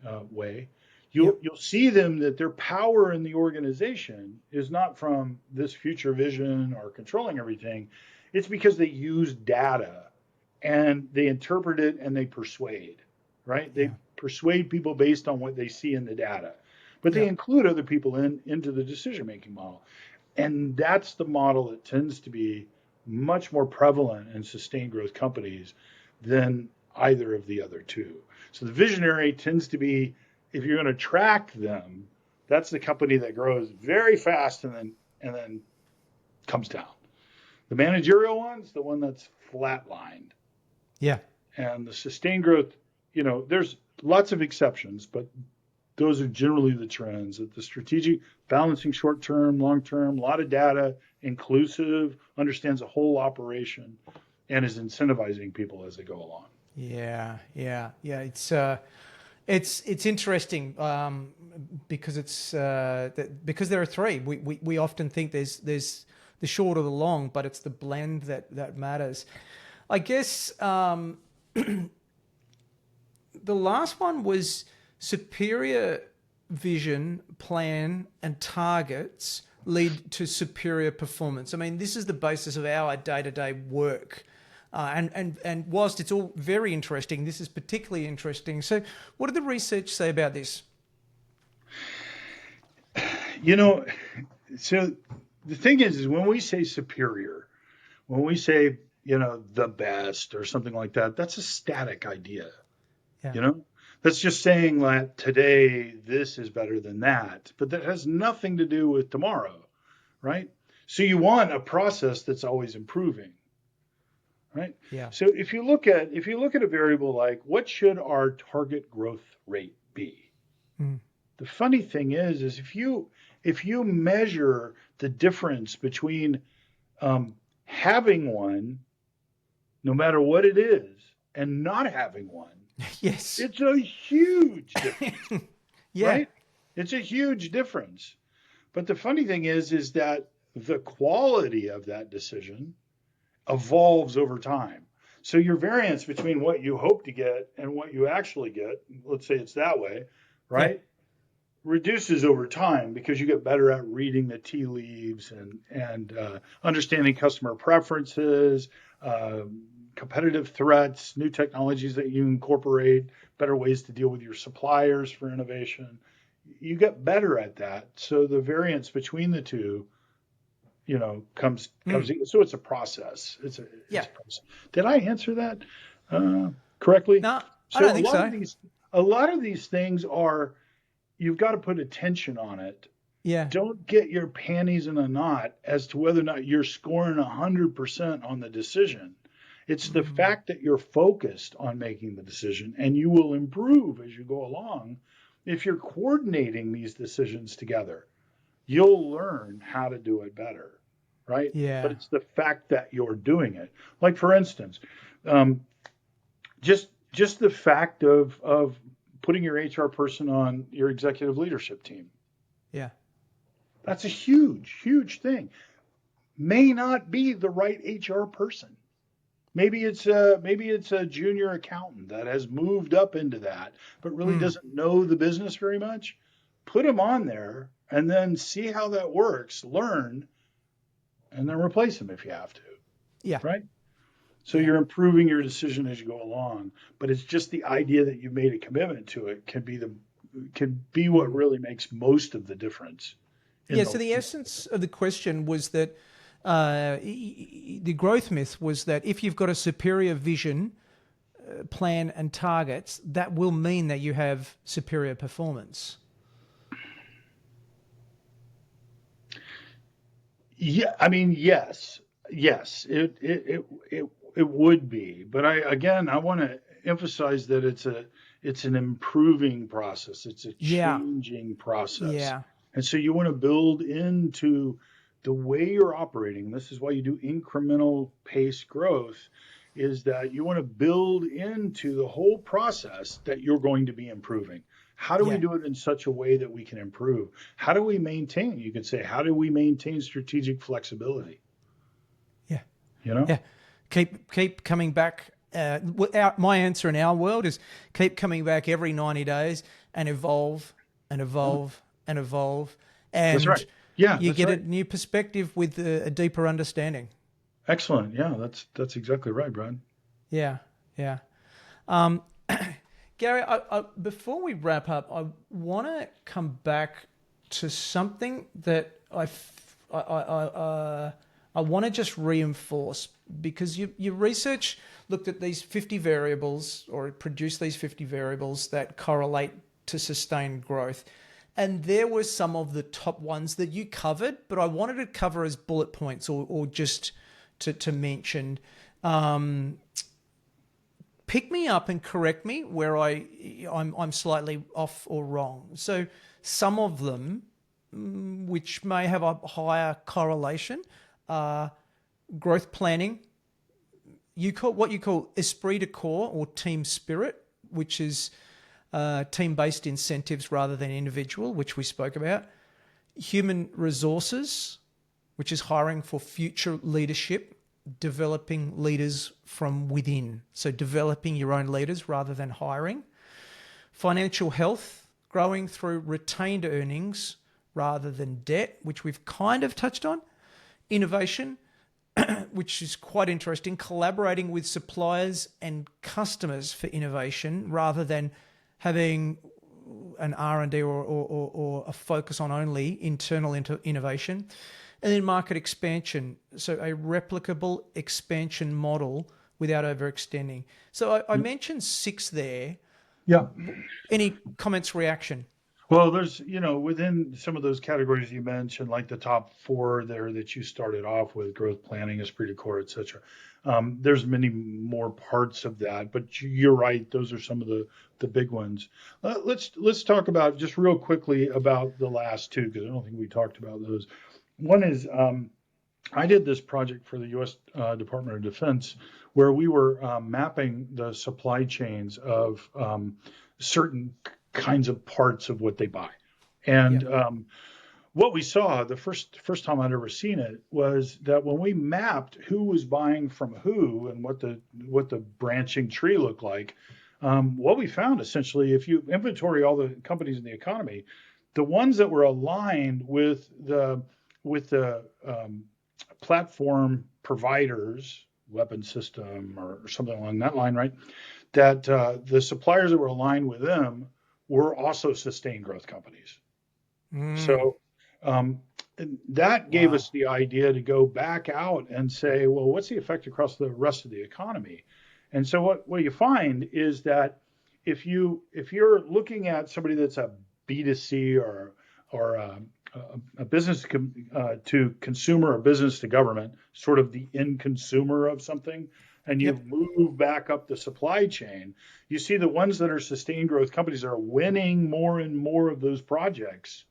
of way. Yep. You'll see them that their power in the organization is not from this future vision or controlling everything. It's because they use data and they interpret it and they persuade, right? They Yeah. persuade people based on what they see in the data, but they Yeah. include other people into the decision making model. And that's the model that tends to be much more prevalent in sustained growth companies than either of the other two. So the visionary tends to be, if you're going to track them, that's the company that grows very fast and then comes down. The managerial one's the one that's flatlined. Yeah. And the sustained growth, there's lots of exceptions, but those are generally the trends. That the strategic balancing short term, long term, a lot of data, inclusive, understands the whole operation, and is incentivizing people as they go along. Yeah. Yeah. Yeah. It's interesting because because there are three. We often think there's the short or the long, but it's the blend that matters. I guess the last one was superior vision, plan, and targets lead to superior performance. I mean, this is the basis of our day-to-day work. And whilst it's all very interesting, this is particularly interesting. So what did the research say about this? You know, so the thing is when we say superior, when we say, the best or something like that, that's a static idea. Yeah. You know, that's just saying that today this is better than that, but that has nothing to do with tomorrow, right? So you want a process that's always improving, right? Yeah. So if you look at a variable like what should our target growth rate be? Mm. The funny thing is if you measure the difference between having one, no matter what it is, and not having one, Yes. it's a huge difference, Yeah. right? It's a huge difference. But the funny thing is that the quality of that decision evolves over time. So your variance between what you hope to get and what you actually get, let's say it's that way, Yeah. right? Reduces over time because you get better at reading the tea leaves and understanding customer preferences, uh, competitive threats, new technologies that you incorporate, better ways to deal with your suppliers for innovation. You get better at that. So the variance between the two, comes. Mm. So it's a process. It's Yeah. a process. Did I answer that correctly? No, I So don't a think lot of so. these, a lot of these things are you've got to put attention on it. Yeah. Don't get your panties in a knot as to whether or not you're scoring 100% on the decision. It's the Mm. fact that you're focused on making the decision and you will improve as you go along. If you're coordinating these decisions together, you'll learn how to do it better, right? But Yeah. it's the fact that you're doing it. Like for instance, um, just the fact of putting your HR person on your executive leadership team. Yeah. That's a huge, huge thing. May not be the right HR person. Maybe it's a junior accountant that has moved up into that, but really Mm. doesn't know the business very much. Put them on there and then see how that works. Learn and then replace them if you have to. Yeah. Right. So Yeah. you're improving your decision as you go along, but it's just the idea that you made a commitment to it can be what Mm. really makes most of the difference in Yeah. the. So the essence of the question was that the growth myth was that if you've got a superior vision, plan, and targets, that will mean that you have superior performance. Yeah, I mean, yes, it would be, but I want to emphasize that it's an improving process. It's a Yeah. changing process, Yeah. and so you want to build into the way you're operating. This is why you do incremental pace growth, is that you want to build into the whole process that you're going to be improving. How do we Yeah. do it in such a way that we can improve? How do we maintain? You could say, how do we maintain strategic flexibility? Yeah. You know? Yeah. Keep coming back. My answer in our world is keep coming back every 90 days and evolve and Yeah, evolve and evolve. that's And right. Yeah, you that's get a right. new perspective with a deeper understanding. Excellent. Yeah, that's exactly right, Brian. Yeah. Yeah. Um, Gary, before we wrap up, I want to come back to something that I want to just reinforce because your research looked at these 50 variables or produced these 50 variables that correlate to sustained growth. And there were some of the top ones that you covered, but I wanted to cover as bullet points or just to mention. Pick me up and correct me where I'm slightly off or wrong. So some of them, which may have a higher correlation, are growth planning. You call what you call esprit de corps or team spirit, which is team-based incentives rather than individual, which we spoke about. Human resources, which is hiring for future leadership, developing leaders from within. So developing your own leaders rather than hiring. Financial health, growing through retained earnings rather than debt, which we've kind of touched on. Innovation, which is quite interesting, collaborating with suppliers and customers for innovation rather than having an R&D or a focus on only internal innovation. And then market expansion, so a replicable expansion model without overextending. So I mentioned 6 there. Yeah. Any comments, reaction? Well, there's, within some of those categories you mentioned, like the top 4 there that you started off with, growth planning, esprit de corps, et cetera. There's many more parts of that, but you're right. Those are some of the big ones. Let's talk about just real quickly about the last 2, because I don't think we talked about those. One is I did this project for the U.S. Department of Defense where we were mapping the supply chains of certain kinds of parts of what they buy. And what we saw the first time I'd ever seen it was that when we mapped who was buying from who and what the branching tree looked like, what we found essentially, if you inventory all the companies in the economy, the ones that were aligned with the platform providers, weapon system or something along that line, right? That the suppliers that were aligned with them were also sustained growth companies. So that gave us the idea to go back out and say, well, what's the effect across the rest of the economy? And so what you find is that if you're looking at somebody that's a B2C or a business to consumer or business to government, sort of the end consumer of something, and you move back up the supply chain, you see the ones that are sustained growth companies are winning more and more of those projects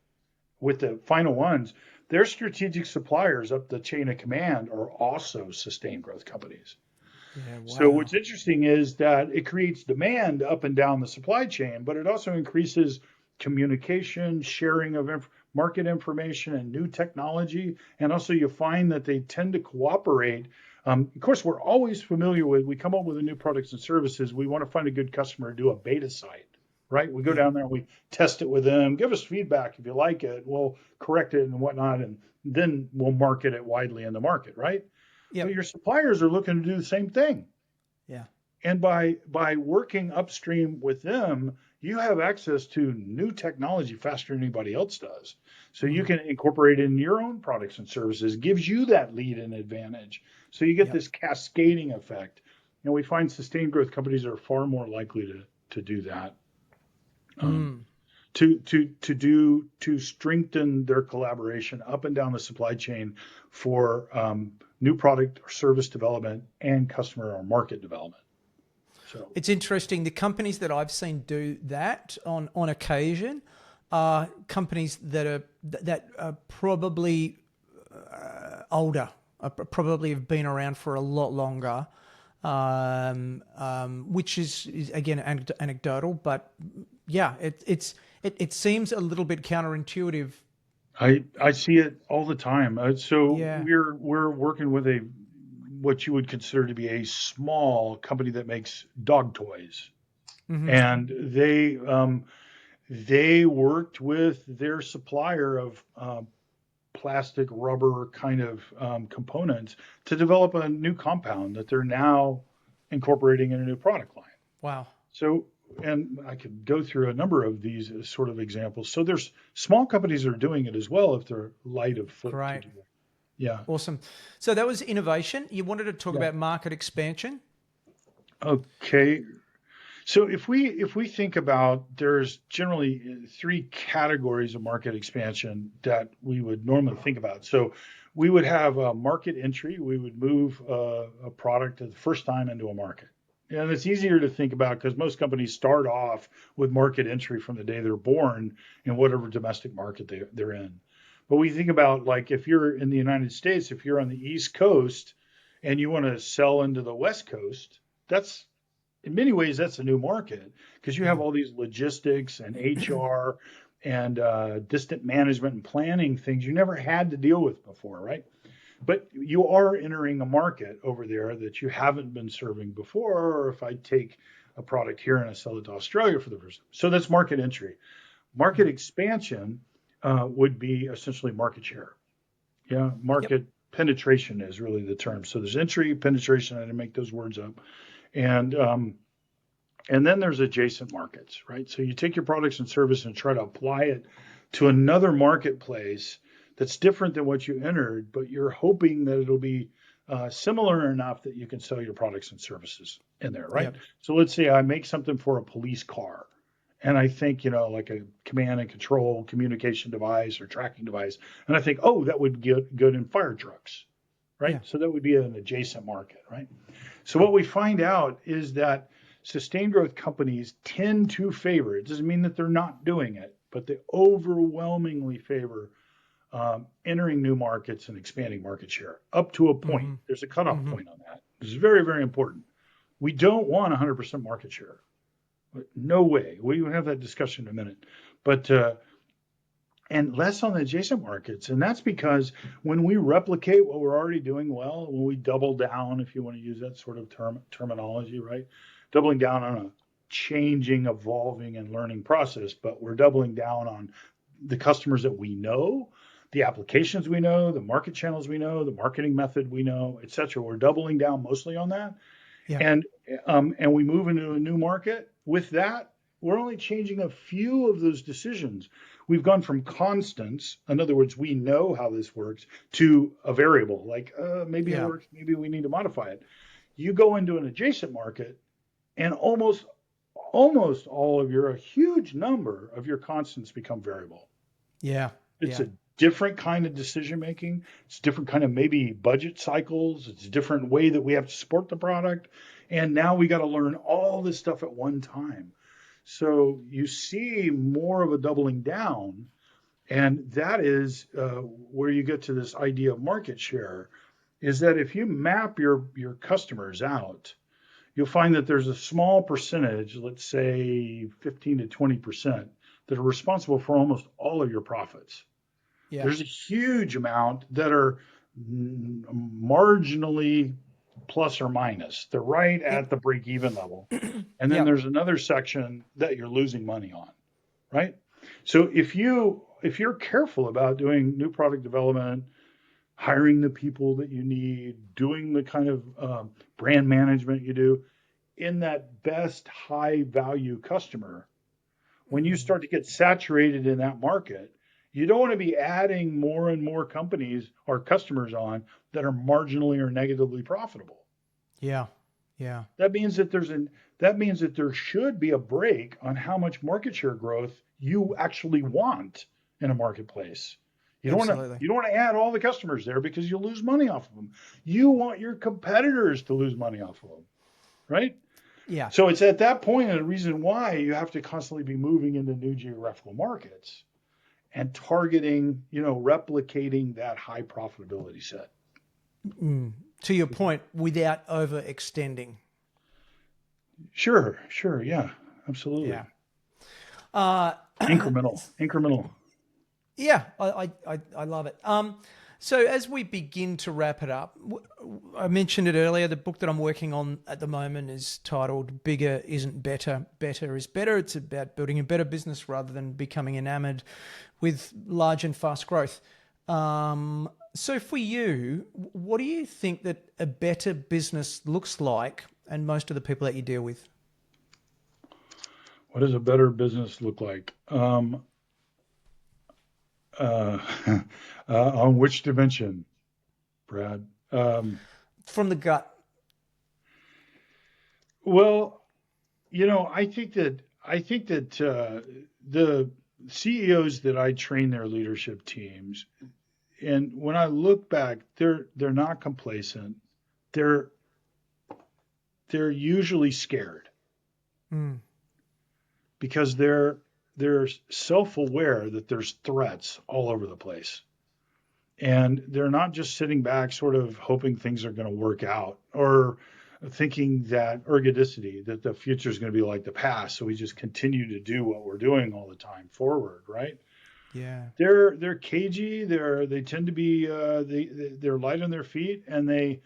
with the final ones. Their strategic suppliers up the chain of command are also sustained growth companies. Yeah, wow. So what's interesting is that it creates demand up and down the supply chain, but it also increases communication, sharing of market information and new technology. And also you find that they tend to cooperate. Of course, we're always familiar with, we come up with a new products and services. We want to find a good customer, do a beta site, right? We go down there and we test it with them, give us feedback. If you like it, we'll correct it and whatnot. And then we'll market it widely in the market, right? Yep. But your suppliers are looking to do the same thing. Yeah. And by working upstream with them, you have access to new technology faster than anybody else does. So you can incorporate it in your own products and services, gives you that lead and advantage. So you get this cascading effect. And we find sustained growth companies are far more likely to do that. To strengthen their collaboration up and down the supply chain for new product or service development and customer or market development. So it's interesting. The companies that I've seen do that on occasion are companies that are probably older, probably have been around for a lot longer, which is again anecdotal, but yeah, it seems a little bit counterintuitive. I see it all the time. Yeah. We're working with what you would consider to be a small company that makes dog toys, and they worked with their supplier of plastic, rubber kind of components to develop a new compound that they're now incorporating in a new product line. Wow. So, and I could go through a number of these sort of examples. So there's small companies that are doing it as well if they're light of foot Great. to do it. Yeah. Awesome. So that was innovation. You wanted to talk about market expansion. Okay. So if we think about, there's generally 3 categories of market expansion that we would normally think about. So we would have a market entry. We would move a product the first time into a market. And it's easier to think about because most companies start off with market entry from the day they're born in whatever domestic market they're in. But we think about, like, if you're in the United States, if you're on the East Coast and you want to sell into the West Coast, that's in many ways that's a new market because you have all these logistics and HR and distant management and planning things you never had to deal with before, right? But you are entering a market over there that you haven't been serving before, or if I take a product here and I sell it to Australia for the first time. So that's market entry. Market expansion would be essentially market share. Yeah, market penetration is really the term. So there's entry, penetration. I didn't make those words up, and then there's adjacent markets, right? So you take your products and service and try to apply it to another marketplace that's different than what you entered, but you're hoping that it'll be similar enough that you can sell your products and services in there, right? Yep. So let's say I make something for a police car, and I think, like a command and control communication device or tracking device, and I think, oh, that would get good in fire trucks, right? Yeah. So that would be an adjacent market, right? So what we find out is that sustained growth companies tend to favor, it doesn't mean that they're not doing it, but they overwhelmingly favor entering new markets and expanding market share up to a point. Mm-hmm. There's a cutoff Mm-hmm. point on that. This is very, very important. We don't want 100% market share. No way. We will have that discussion in a minute. But and less on the adjacent markets. And that's because when we replicate what we're already doing well, when we double down, if you want to use that sort of terminology, right? Doubling down on a changing, evolving, and learning process, but we're doubling down on the customers that we know, the applications we know, the market channels we know, the marketing method we know, et cetera. We're doubling down mostly on that. Yeah. And we move into a new market. With that, we're only changing a few of those decisions. We've gone from constants, in other words, we know how this works, to a variable, like maybe it works, maybe we need to modify it. You go into an adjacent market, and almost all of a huge number of your constants become variable. Yeah. It's a different kind of decision making. It's different kind of maybe budget cycles. It's a different way that we have to support the product. And now we got to learn all this stuff at one time. So you see more of a doubling down. And that is where you get to this idea of market share, is that if you map your customers out, you'll find that there's a small percentage, let's say 15 to 20%, that are responsible for almost all of your profits. Yeah. There's a huge amount that are marginally plus or minus. They're right at the break-even level. And then there's another section that you're losing money on, right? So if you're careful about doing new product development, hiring the people that you need, doing the kind of brand management you do in that best high-value customer, when you start to get saturated in that market, you don't want to be adding more and more companies or customers on that are marginally or negatively profitable. Yeah. Yeah. That means that there should be a break on how much market share growth you actually want in a marketplace. You don't want to add all the customers there because you'll lose money off of them. You want your competitors to lose money off of them, right? Yeah. So it's at that point and the reason why you have to constantly be moving into new geographical markets and targeting, replicating that high profitability set. To your point, without overextending. Sure. Yeah, absolutely. Yeah. Incremental. Yeah, I love it. So as we begin to wrap it up, I mentioned it earlier, the book that I'm working on at the moment is titled Bigger Isn't Better, Better is Better. It's about building a better business rather than becoming enamored with large and fast growth. So for you, what do you think that a better business looks like and most of the people that you deal with? What does a better business look like? On which dimension, Brad? From the gut. Well, I think that the CEOs that I train their leadership teams, and when I look back, they're not complacent. They're usually scared because they're self-aware that there's threats all over the place. And they're not just sitting back sort of hoping things are going to work out or thinking that ergodicity, that the future is going to be like the past. So we just continue to do what we're doing all the time forward, right? Yeah. They're cagey. They tend to be they're light on their feet, and they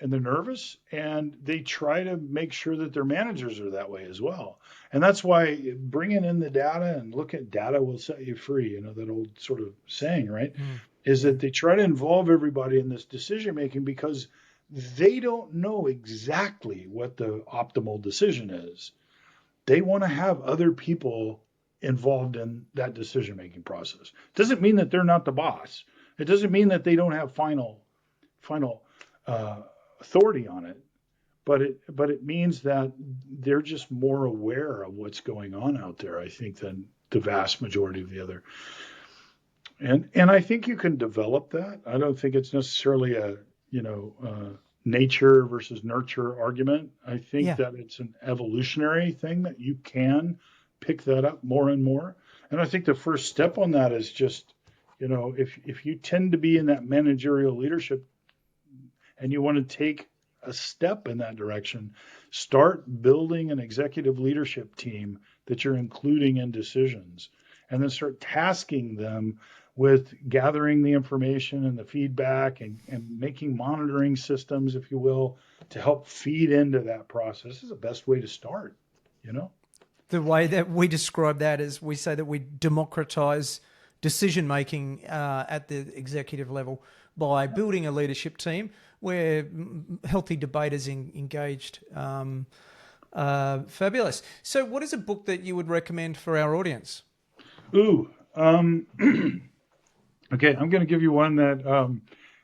and they're nervous, and they try to make sure that their managers are that way as well. And that's why bringing in the data and look at data will set you free. You know, that old sort of saying, right? Is Yeah. that they try to involve everybody in this decision making because they don't know exactly what the optimal decision is. They want to have other people involved in that decision making process. Doesn't mean that they're not the boss. It doesn't mean that they don't have final uh, authority on it, but it means that they're just more aware of what's going on out there, I think, than the vast majority of the other. And I think you can develop that. I don't think it's necessarily a nature versus nurture argument. I think Yeah. that it's an evolutionary thing that you can pick that up more and more. And I think the first step on that is just, if you tend to be in that managerial leadership and you want to take a step in that direction, start building an executive leadership team that you're including in decisions, and then start tasking them with gathering the information and the feedback and making monitoring systems, if you will, to help feed into that process. This is the best way to start, you know? The way that we describe that is we say that we democratize decision making at the executive level by building a leadership team where healthy debate is engaged. Fabulous. So, what is a book that you would recommend for our audience? Ooh, okay, I'm going to give you one that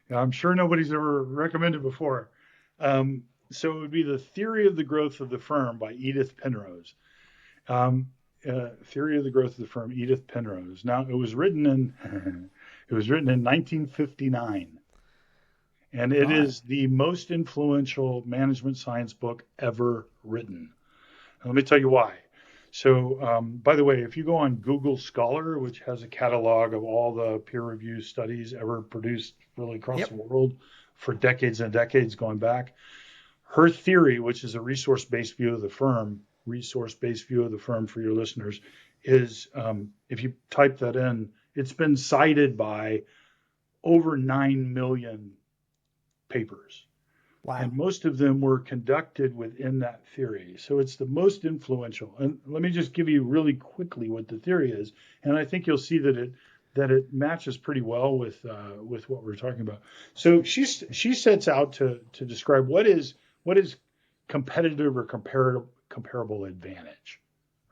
I'm sure nobody's ever recommended before. So it would be The Theory of the Growth of the Firm by Edith Penrose. Theory of the Growth of the Firm, Edith Penrose. Now, it was written in it was written in 1959, and it Right. is the most influential management science book ever written. And let me tell you why. So, by the way, if you go on Google Scholar, which has a catalog of all the peer-reviewed studies ever produced really across the Yep. world for decades and decades going back, her theory, which is a resource-based view of the firm for your listeners, is if you type that in, it's been cited by over 9 million papers. Wow. And most of them were conducted within that theory. So it's the most influential. And let me just give you really quickly what the theory is, and I think you'll see that it matches pretty well with what we're talking about. So she sets out to describe what is competitive or comparable advantage,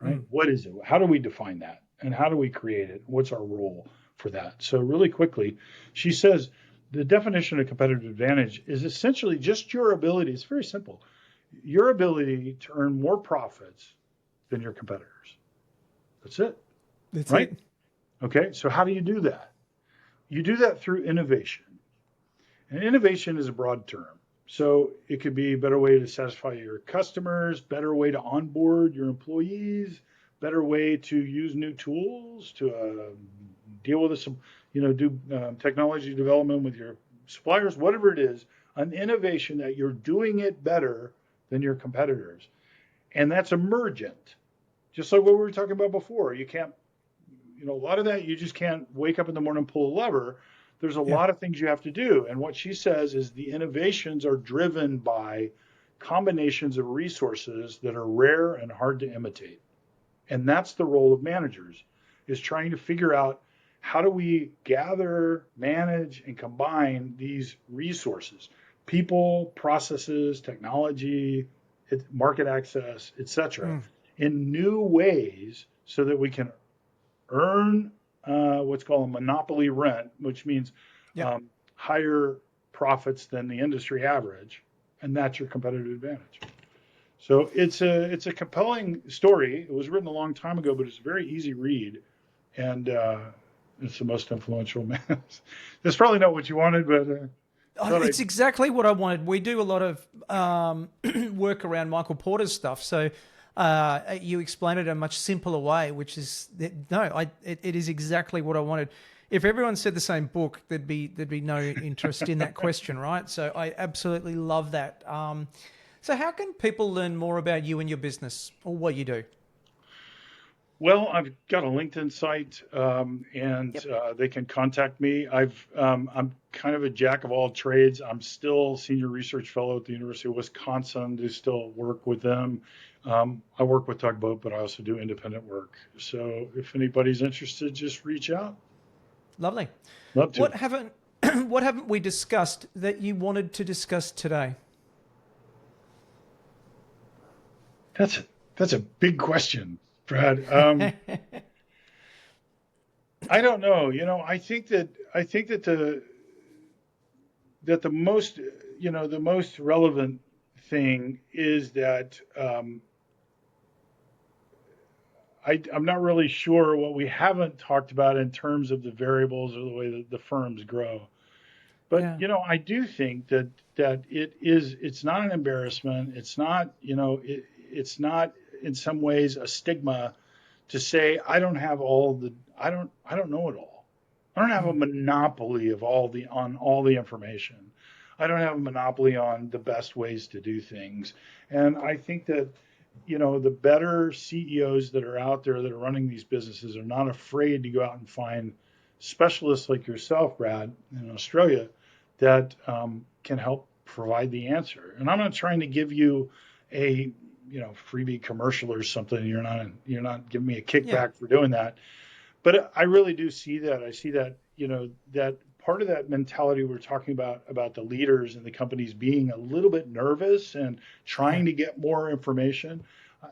right? Mm. What is it? How do we define that, and how do we create it? What's our role for that? So really quickly, she says the definition of competitive advantage is essentially just your ability. It's very simple. Your ability to earn more profits than your competitors. That's it, That's right? it. Okay, so how do you do that? You do that through innovation. And innovation is a broad term. So it could be a better way to satisfy your customers, better way to onboard your employees, better way to use new tools to deal with some, do technology development with your suppliers, whatever it is, an innovation that you're doing it better than your competitors. And that's emergent. Just like what we were talking about before. You can't, a lot of that you just can't wake up in the morning and pull a lever. There's a Yeah. lot of things you have to do. And what she says is the innovations are driven by combinations of resources that are rare and hard to imitate. And that's the role of managers, is trying to figure out how do we gather, manage, and combine these resources, people, processes, technology, market access, etc., Mm. in new ways so that we can earn what's called a monopoly rent, which means Yep. higher profits than the industry average, and that's your competitive advantage. So it's a compelling story. It was written a long time ago, but it's a very easy read, and it's the most influential man. That's probably not what you wanted, but Oh, thought I. it's exactly what I wanted. We do a lot of work around Michael Porter's stuff, so you explain it in a much simpler way, which is it is exactly what I wanted. If everyone said the same book, there'd be no interest in that question, right? So I absolutely love that. So how can people learn more about you and your business or what you do? Well, I've got a LinkedIn site, and Yep. they can contact me. I'm kind of a jack of all trades. I'm still senior research fellow at the University of Wisconsin. Do still work with them. I work with Tugboat, but I also do independent work. So if anybody's interested, just reach out. Lovely. Love What to. haven't what haven't we discussed that you wanted to discuss today? That's a, that's a big question, Brad. I don't know. I think that the most the most relevant thing is that I'm not really sure what we haven't talked about in terms of the variables or the way that the firms grow. But Yeah. I do think that it's not an embarrassment. It's not it's not in some ways a stigma to say I don't know it all. I don't have a Mm. monopoly of all the information. I don't have a monopoly on the best ways to do things. And I think that the better CEOs that are out there that are running these businesses are not afraid to go out and find specialists like yourself, Brad, in Australia, that can help provide the answer. And I'm not trying to give you a freebie commercial or something. You're not giving me a Yeah. kickback for doing that. But I really do see that. I see that that part of that mentality we're talking about the leaders and the companies being a little bit nervous and Yeah. trying to get more information.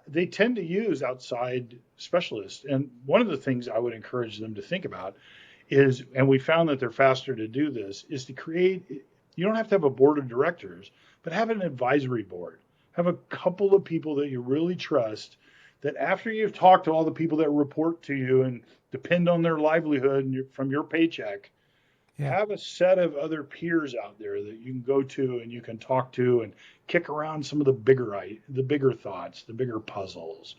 They tend to use outside specialists. And one of the things I would encourage them to think about is, and we found that they're faster to do this, is to create. You don't have to have a board of directors, but have an advisory board. Have a couple of people that you really trust, that after you've talked to all the people that report to you and depend on their livelihood from your paycheck, Yeah. have a set of other peers out there that you can go to and you can talk to and kick around some of the bigger thoughts, the bigger puzzles.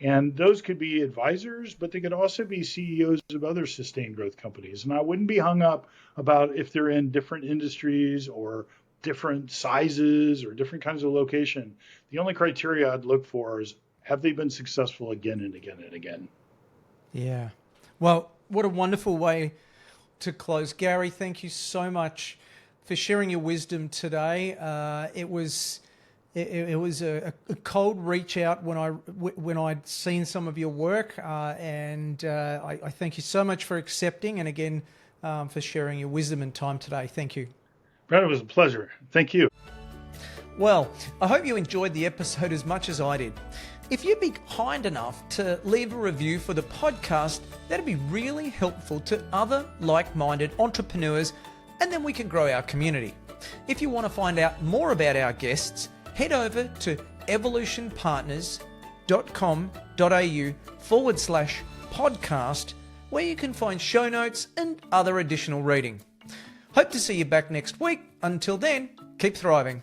And those could be advisors, but they could also be CEOs of other sustained growth companies. And I wouldn't be hung up about if they're in different industries or different sizes or different kinds of location. The only criteria I'd look for is, have they been successful again and again and again? Yeah. Well, what a wonderful way to close. Gary, thank you so much for sharing your wisdom today. It was a cold reach out when I'd seen some of your work, and I thank you so much for accepting, and again for sharing your wisdom and time today. Thank you. Brad, it was a pleasure. Thank you. Well, I hope you enjoyed the episode as much as I did. If you'd be kind enough to leave a review for the podcast, that'd be really helpful to other like-minded entrepreneurs, and then we can grow our community. If you want to find out more about our guests, head over to evolutionpartners.com.au/podcast, where you can find show notes and other additional reading. Hope to see you back next week. Until then, keep thriving.